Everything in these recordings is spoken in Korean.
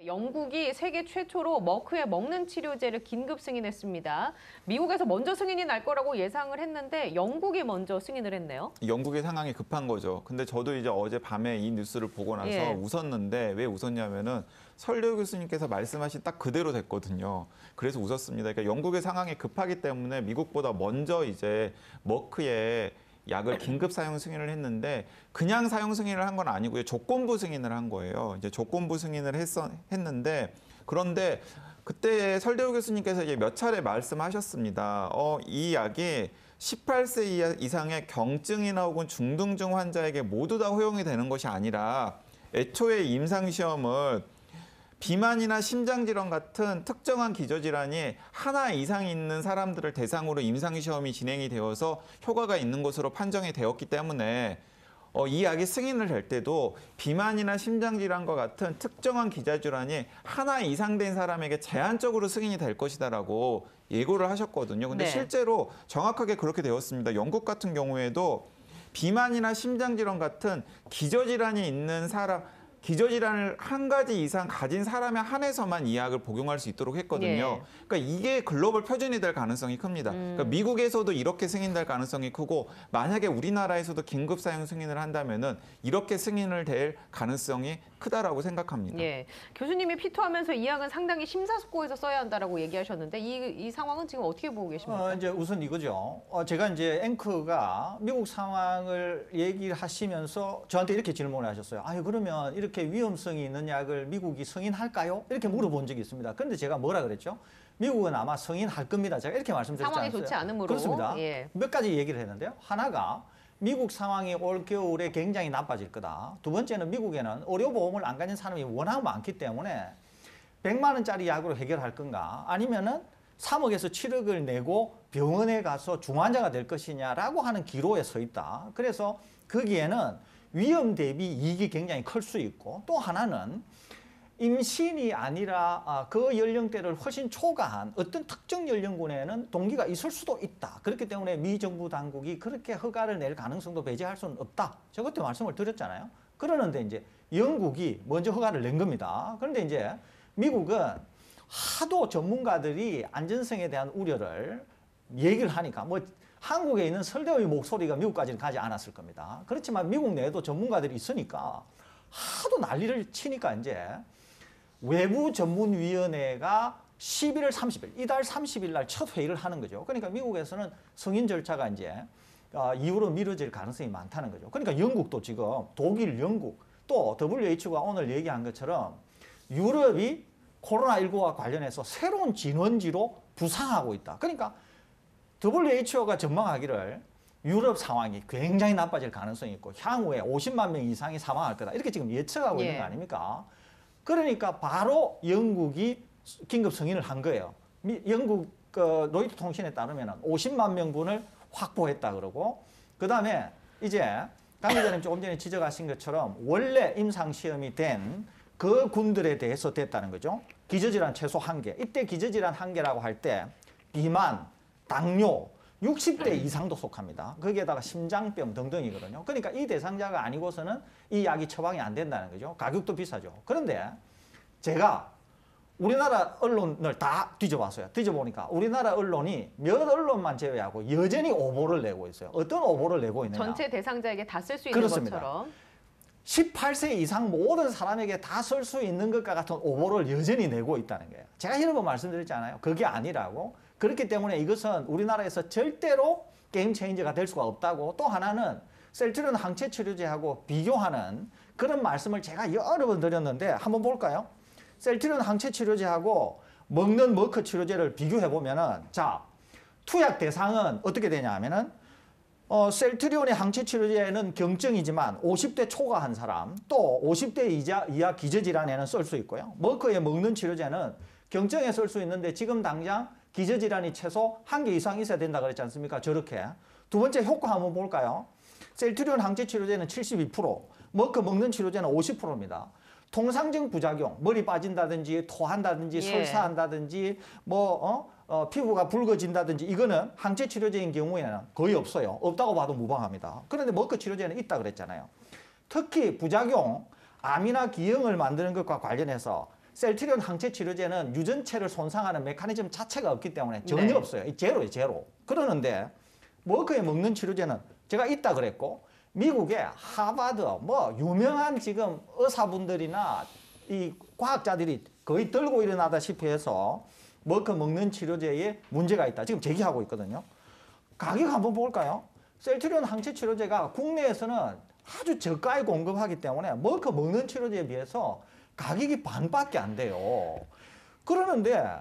영국이 세계 최초로 머크의 먹는 치료제를 긴급 승인했습니다. 미국에서 먼저 승인이 날 거라고 예상을 했는데 영국이 먼저 승인을 했네요. 영국의 상황이 급한 거죠. 근데 저도 이제 어제 밤에 이 뉴스를 보고 나서 웃었는데 왜 웃었냐면은 설려 교수님께서 말씀하신 딱 그대로 됐거든요. 그래서 웃었습니다. 그러니까 영국의 상황이 급하기 때문에 미국보다 먼저 이제 머크의 약을 긴급 사용 승인을 했는데 그냥 사용 승인을 한 건 아니고요. 조건부 승인을 한 거예요. 이제 조건부 승인을 했는데 그런데 그때 설대우 교수님께서 이제 몇 차례 말씀하셨습니다. 이 약이 18세 이상의 경증이나 혹은 중등증 환자에게 모두 다 허용이 되는 것이 아니라 애초에 임상시험을 비만이나 심장질환 같은 특정한 기저질환이 하나 이상 있는 사람들을 대상으로 임상시험이 진행이 되어서 효과가 있는 것으로 판정이 되었기 때문에 이 약이 승인을 될 때도 비만이나 심장질환과 같은 특정한 기저질환이 하나 이상 된 사람에게 제한적으로 승인이 될 것이다라고 예고를 하셨거든요. 근데 실제로 정확하게 그렇게 되었습니다. 영국 같은 경우에도 비만이나 심장질환 같은 기저질환이 있는 사람, 기저질환을 한 가지 이상 가진 사람에 한해서만 이 약을 복용할 수 있도록 했거든요. 그러니까 이게 글로벌 표준이 될 가능성이 큽니다. 그러니까 미국에서도 이렇게 승인될 가능성이 크고 만약에 우리나라에서도 긴급 사용 승인을 한다면은 이렇게 승인을 될 가능성이 크다라고 생각합니다. 교수님이 피토하면서 이 약은 상당히 심사숙고해서 써야 한다라고 얘기하셨는데 이 상황은 지금 어떻게 보고 계십니까? 이제 우선 이거죠. 제가 이제 앵커가 미국 상황을 얘기를 하시면서 저한테 이렇게 질문을 하셨어요. 아유 그러면 이렇게 위험성이 있는 약을 미국이 승인할까요? 이렇게 물어본 적이 있습니다. 그런데 제가 뭐라 그랬죠? 미국은 아마 승인할 겁니다. 제가 이렇게 말씀드렸지 않았어요? 상황이 좋지 않으므로. 그렇습니다. 몇 가지 얘기를 했는데요. 하나가 미국 상황이 올 겨울에 굉장히 나빠질 거다. 두 번째는 미국에는 의료보험을 안 가진 사람이 워낙 많기 때문에 100만 원짜리 약으로 해결할 건가? 아니면은 3억에서 7억을 내고 병원에 가서 중환자가 될 것이냐라고 하는 기로에 서 있다. 그래서 거기에는 위험 대비 이익이 굉장히 클 수 있고 또 하나는 임신이 아니라 그 연령대를 훨씬 초과한 어떤 특정 연령군에는 동기가 있을 수도 있다. 그렇기 때문에 미 정부 당국이 그렇게 허가를 낼 가능성도 배제할 수는 없다. 제가 그때 말씀을 드렸잖아요. 그러는데 이제 영국이 먼저 허가를 낸 겁니다. 그런데 이제 미국은 하도 전문가들이 안전성에 대한 우려를 얘기를 하니까 뭐 한국에 있는 설대의 목소리가 미국까지는 가지 않았을 겁니다. 그렇지만 미국 내에도 전문가들이 있으니까 하도 난리를 치니까 이제 외부 전문위원회가 11월 30일, 이달 30일 날 첫 회의를 하는 거죠. 그러니까 미국에서는 승인 절차가 이제 이후로 미뤄질 가능성이 많다는 거죠. 그러니까 영국도 지금 독일, 영국 또 WHO가 오늘 얘기한 것처럼 유럽이 코로나19와 관련해서 새로운 진원지로 부상하고 있다. 그러니까 WHO가 전망하기를 유럽 상황이 굉장히 나빠질 가능성이 있고 향후에 50만 명 이상이 사망할 거다. 이렇게 지금 예측하고 있는 거 아닙니까? 그러니까 바로 영국이 긴급 승인을 한 거예요. 영국 로이터 통신에 따르면 50만 명분을 확보했다 그러고 그다음에 이제 강 기자님 조금 전에 지적하신 것처럼 원래 임상시험이 된 그 군들에 대해서 됐다는 거죠. 기저질환 최소 1개. 이때 기저질환 1개라고 할 때 비만, 당뇨, 60대 이상도 속합니다. 거기에다가 심장병 등등이거든요. 그러니까 이 대상자가 아니고서는 이 약이 처방이 안 된다는 거죠. 가격도 비싸죠. 그런데 제가 우리나라 언론을 다 뒤져봤어요. 뒤져보니까 우리나라 언론이 몇 언론만 제외하고 여전히 오보를 내고 있어요. 어떤 오보를 내고 있느냐. 전체 대상자에게 다 쓸 수 있는 것처럼. 18세 이상 모든 사람에게 다 쓸 수 있는 것과 같은 오보를 여전히 내고 있다는 거예요. 제가 여러 번 말씀드렸잖아요. 그게 아니라고. 그렇기 때문에 이것은 우리나라에서 절대로 게임 체인저가 될 수가 없다고. 또 하나는 셀트리온 항체 치료제하고 비교하는 그런 말씀을 제가 여러 번 드렸는데 한번 볼까요? 셀트리온 항체 치료제하고 먹는 머크 치료제를 비교해 보면은 자, 투약 대상은 어떻게 되냐 하면은 셀트리온의 항체 치료제는 경증이지만 50대 초과한 사람 또 50대 이하 기저질환에는 쓸 수 있고요. 머크의 먹는 치료제는 경증에 쓸 수 있는데 지금 당장 기저질환이 최소 1개 이상 있어야 된다 그랬지 않습니까? 저렇게. 두 번째 효과 한번 볼까요? 셀트리온 항체 치료제는 72%, 머크 먹는 치료제는 50%입니다. 통상적 부작용, 머리 빠진다든지 토한다든지 설사한다든지 피부가 붉어진다든지 이거는 항체 치료제인 경우에는 거의 없어요. 없다고 봐도 무방합니다. 그런데 머크 치료제는 있다 그랬잖아요. 특히 부작용, 암이나 기형을 만드는 것과 관련해서 셀트리온 항체 치료제는 유전체를 손상하는 메커니즘 자체가 없기 때문에 전혀 네. 없어요. 제로예요, 제로. 그러는데 머크에 먹는 치료제는 제가 있다 그랬고 미국의 하버드 뭐 유명한 지금 의사분들이나 이 과학자들이 거의 들고 일어나다시피 해서 머크 먹는 치료제에 문제가 있다. 지금 제기하고 있거든요. 가격 한번 볼까요? 셀트리온 항체 치료제가 국내에서는 아주 저가에 공급하기 때문에 머크 먹는 치료제에 비해서 가격이 반밖에 안 돼요. 그러는데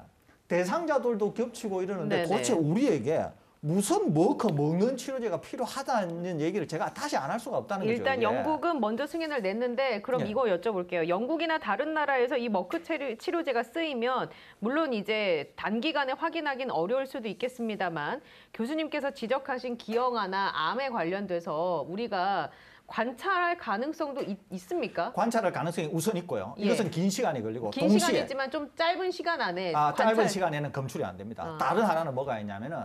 대상자들도 겹치고 이러는데 네네. 도대체 우리에게 무슨 머크 먹는 치료제가 필요하다는 얘기를 제가 다시 안 할 수가 없다는 거죠. 일단 이게. 영국은 먼저 승인을 냈는데 그럼 예. 이거 여쭤볼게요. 영국이나 다른 나라에서 이 머크 치료제가 쓰이면 물론 이제 단기간에 확인하기는 어려울 수도 있겠습니다만 교수님께서 지적하신 기형아나 암에 관련돼서 우리가 관찰할 가능성도 있습니까? 관찰할 가능성이 우선 있고요. 예. 이것은 긴 시간이 걸리고 긴 동시에 시간이지만 좀 짧은 시간 안에 짧은 시간에는 검출이 안 됩니다. 아. 다른 하나는 뭐가 있냐면은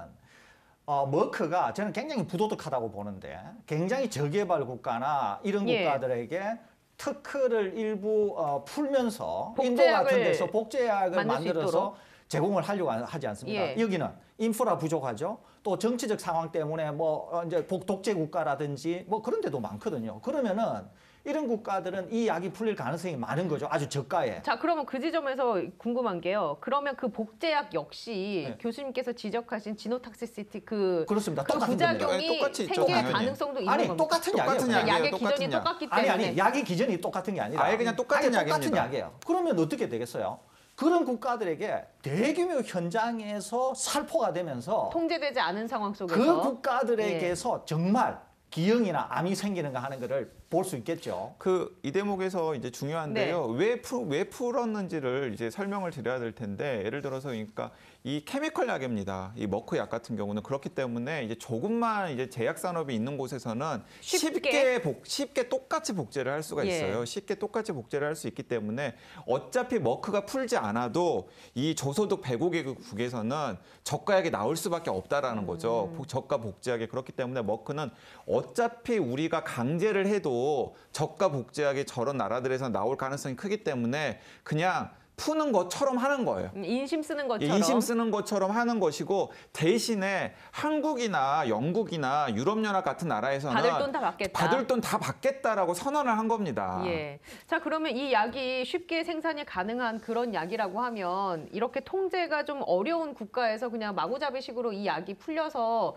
머크가 저는 굉장히 부도덕하다고 보는데 굉장히 저개발 국가나 이런 예. 국가들에게 특허를 일부 풀면서 인도 복제약을 같은 데서 복제약을 만들 수 만들어서 있도록. 제공을 하려고 하지 않습니다. 예. 여기는 인프라 부족하죠. 또 정치적 상황 때문에 뭐 이제 독재 국가라든지 뭐 그런 데도 많거든요. 그러면은 이런 국가들은 이 약이 풀릴 가능성이 많은 거죠. 아주 저가에. 자, 그러면 그 지점에서 궁금한 게요. 그러면 그 복제약 역시 네. 교수님께서 지적하신 지노탁시시티 그 그렇습니다. 똑같은 겁니다. 부작용이 똑같이 있죠, 생길 당연히. 가능성도 있는 아니 겁니다. 똑같은 똑같은 약이에요. 약이에요. 약의 똑같은 기전이 약. 똑같기 때문에 아니 약의 기전이 똑같은 게 아니라 아예 그냥 똑같은 똑같은 약입니다. 약이에요. 그러면 어떻게 되겠어요? 그런 국가들에게 대규모 현장에서 살포가 되면서 통제되지 않은 상황 그 속에서 국가들에게서 정말 기형이나 암이 생기는가 하는 것을 볼 수 있겠죠. 이 대목에서 이제 중요한데요. 왜 풀었는지를 이제 설명을 드려야 될 텐데 예를 들어서 그러니까 이 케미컬 약입니다. 이 머크 약 같은 경우는 그렇기 때문에 이제 조금만 이제 제약 산업이 있는 곳에서는 쉽게 똑같이 복제를 할 수가 있어요. 예. 쉽게 똑같이 복제를 할 수 있기 때문에 어차피 머크가 풀지 않아도 이 저소득 105개국에서는 저가약이 나올 수밖에 없다라는 거죠. 저가 복제약이 그렇기 때문에 머크는 어차피 우리가 강제를 해도 저가 복제약이 저런 나라들에서 나올 가능성이 크기 때문에 그냥 푸는 것처럼 하는 거예요. 인심 쓰는 것처럼 인심 쓰는 것처럼 하는 것이고 대신에 한국이나 영국이나 유럽연합 같은 나라에서는 받을 돈 다 받겠다. 받을 돈 다 받겠다라고 선언을 한 겁니다. 예. 자, 그러면 이 약이 쉽게 생산이 가능한 그런 약이라고 하면 이렇게 통제가 좀 어려운 국가에서 그냥 마구잡이식으로 이 약이 풀려서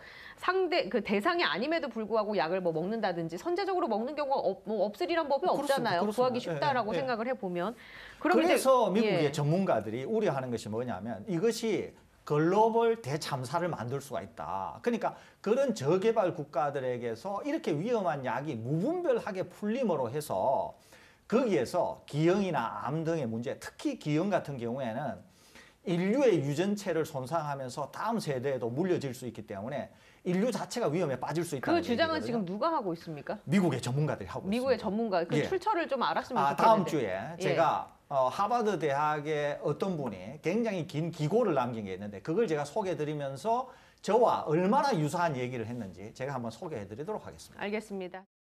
그 대상이 아님에도 불구하고 약을 뭐 먹는다든지 선제적으로 먹는 경우가 없으리란 법이 그렇습니다. 없잖아요. 그렇습니다. 구하기 쉽다라고 예, 예. 생각을 해보면. 그럼 그래서 이제, 미국의 예. 전문가들이 우려하는 것이 뭐냐면 이것이 글로벌 대참사를 만들 수가 있다. 그러니까 그런 저개발 국가들에게서 이렇게 위험한 약이 무분별하게 풀림으로 해서 거기에서 기형이나 암 등의 문제, 특히 기형 같은 경우에는 인류의 유전체를 손상하면서 다음 세대에도 물려질 수 있기 때문에 인류 자체가 위험에 빠질 수 있다는 그 주장은 얘기거든요. 지금 누가 하고 있습니까? 미국의 전문가들이 하고 미국의 있습니다. 전문가. 그 예. 출처를 좀 알았으면 좋겠는데. 다음 주에 예. 제가 하버드 대학의 어떤 분이 굉장히 긴 기고를 남긴 게 있는데 그걸 제가 소개해드리면서 저와 얼마나 유사한 얘기를 했는지 제가 한번 소개해드리도록 하겠습니다. 알겠습니다.